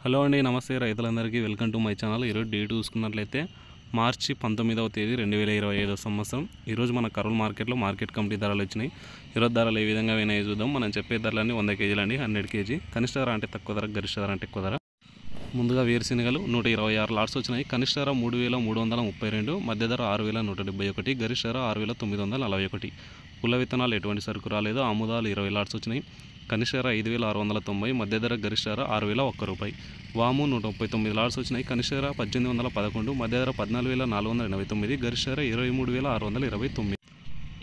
Hello అండి, నమస్తే రైతులందరికీ. Welcome to my channel. ఈరోజు డేట్ చూసుకున్నట్లయితే మార్చి 19వ తేదీ 2025 సంవత్సరం. ఈరోజు మన కర్నూలు మార్కెట్లో మార్కెట్ కమిటీ ధరలు వచ్చినాయి. ఈరోజు ధరలు ఏ విధంగా వినాయో చూద్దాం. మనం చెప్పే ధరలన్నీ 100 కేజీలు అండి, 100 కేజీ. కనిష్ట ధర అంటే తక్కువ ధర, గరిష్ట ధర అంటే ఎక్కువ ధర. ముందుగా వేరుశెనగలు 126 లాట్స్ వచ్చినాయి. కనిష్ట ధర 3332, మధ్య ధర 6171, గరిష్ట ధర 6941. పుల్ల విత్తనాలు ఎటువంటి సరుకు రాలేదు. ఆముదాలు 20 లాట్స్ వచ్చినాయి. కనిష్ట ధర 5690, మధ్య ధర గరిష్ట ధర 6001 రూపాయి. వాము 139 లాట్స్ వచ్చినాయి. కనిష్ట ధర 1811, మధ్య ధర 14489, గరిష్ట ధర 23629.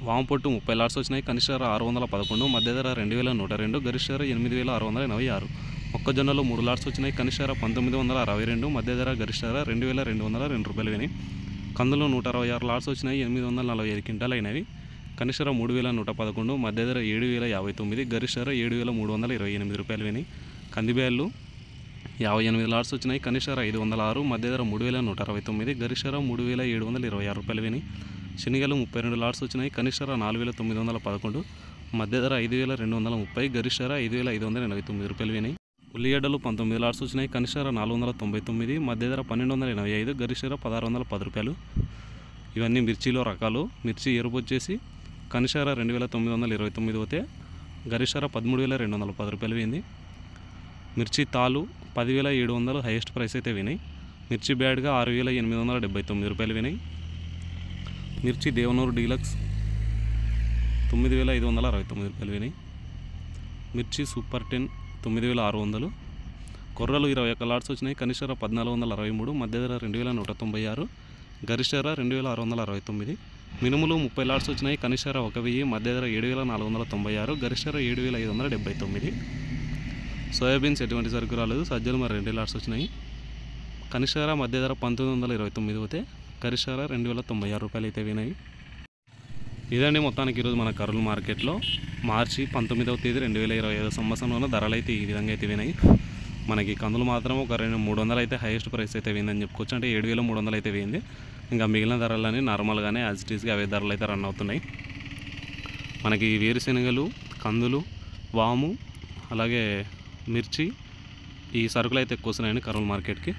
వాము పొట్టు 30 లాట్స్ వచ్చినాయి. కనిష్ట ధర 611, మధ్య ధర 2102, గరిష్ట ధర 8686. మొక్కజొన్నలు 3 లాట్స్ వచ్చినాయి. కనిష్ట ధర 1962, మధ్య ధర గరిష్ట ధర 2202 రూపాయలు వినాయి. కందులు 166 లాట్స్ వచ్చినాయి. 845 క్వింటాలు అయినవి. కనిష్ట ధర 3111, మధ్య ధర 7059, గరిష్ట ధర 7328 రూపాయలు వినాయి. కందిబ్యాళ్ళు 58 లాట్స్ వచ్చినాయి. కనిష్ట ధర 506, మధ్య ధర 3169, గరిష్ట ధర 3726 రూపాయలు వినాయి. శనగలు 32 లాట్స్ వచ్చినాయి. కనిష్ట ధర 4911, మధ్య ధర 5230, గరిష్ట ధర 5589 రూపాయలు వినాయి. ఉల్లిగడ్డలు 19 లాట్స్ వచ్చినాయి. కనిష్ట ధర 499, మధ్య ధర 1285, గరిష్ట ధర 1610 రూపాయలు. ఇవన్నీ మిర్చిలో రకాలు. మిర్చి ఎరుపు వచ్చేసి కనిష్ట ధర 2929 పోతే గరిష్ట ధర 13210 రూపాయలు వింది. మిర్చి తాలు 10700 హైయెస్ట్ ప్రైస్ అయితే వినాయి. మిర్చి బ్యాడ్గా 6879 రూపాయలు వినాయి. మిర్చి దేవనూరు డీలక్స్ 9569 రూపాయలు వినాయి. మిర్చి సూపర్ 10 9600. కొర్రలు 21 లాట్స్ వచ్చినాయి. కనిష్ట ధర 1463, మధ్య ధర 2196, గరిష్ట ధర 2669. మినుములు 30 లాట్స్ వచ్చినాయి. కనిష్ట ధర 1000, మధ్య ధర 7496, గరిష్ట ధర 7579. సోయాబీన్స్ ఎటువంటి సరుకు రాలేదు. సజ్జలు మరి 2 లాట్స్ వచ్చినాయి. కనిష్ట ధర మధ్య ధర 1929 పోతే గరిష్ట ధర 2096 రూపాయలు అయితే వినాయి. ఇదండి మొత్తానికి ఈరోజు మన కర్నూలు మార్కెట్లో మార్చి 19వ తేదీ 2025 సంవత్సరంలో ధరలు అయితే ఈ విధంగా అయితే వినాయి. మనకి కందులు మాత్రం ఒక 300 అయితే హైయెస్ట్ ప్రైస్ అయితే వేయిందని చెప్పుకోవచ్చు. అంటే 7300 అయితే వేయింది. ఇంకా మిగిలిన ధరలని నార్మల్గానే యాజ్ ఇట్ ఈస్గా అవే ధరలు అయితే రన్ అవుతున్నాయి. మనకి వేరుశెనగలు, కందులు, వాము, అలాగే మిర్చి, ఈ సరుకులు అయితే ఎక్కువ వస్తున్నాయండి కర్నూలు మార్కెట్కి.